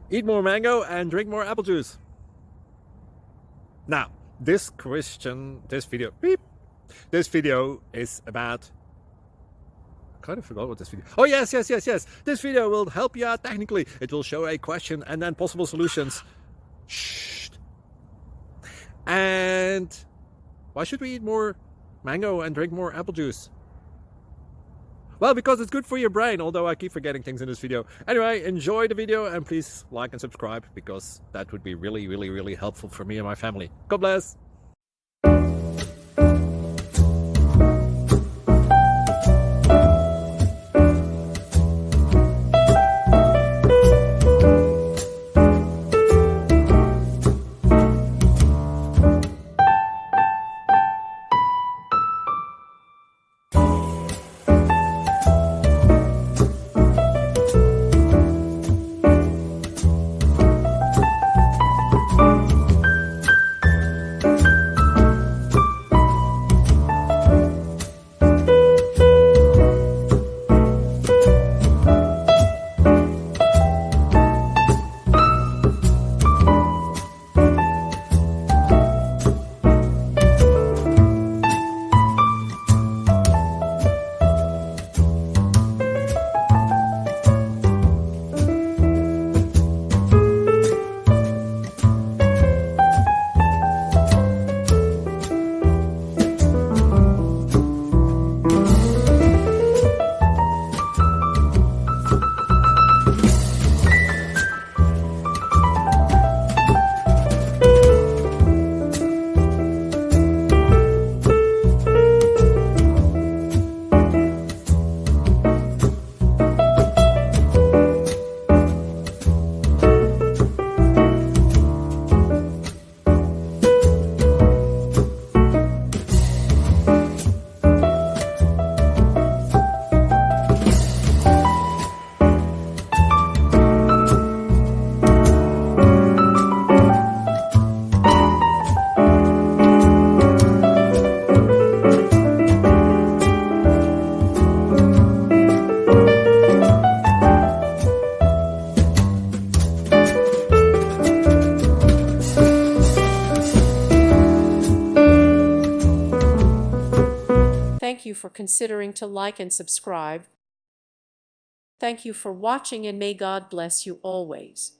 Eat more mango and drink more apple juice. Now, this video is about, I kind of forgot what this video. Oh, yes. This video will help you out technically. It will show a question and then possible solutions. Shh. And why should we eat more mango and drink more apple juice? Well, because it's good for your brain, although I keep forgetting things in this video. Anyway, enjoy the video and please like and subscribe, because that would be really helpful for me and my family. God bless. Thank you for considering to like and subscribe. Thank you for watching, and may God bless you always.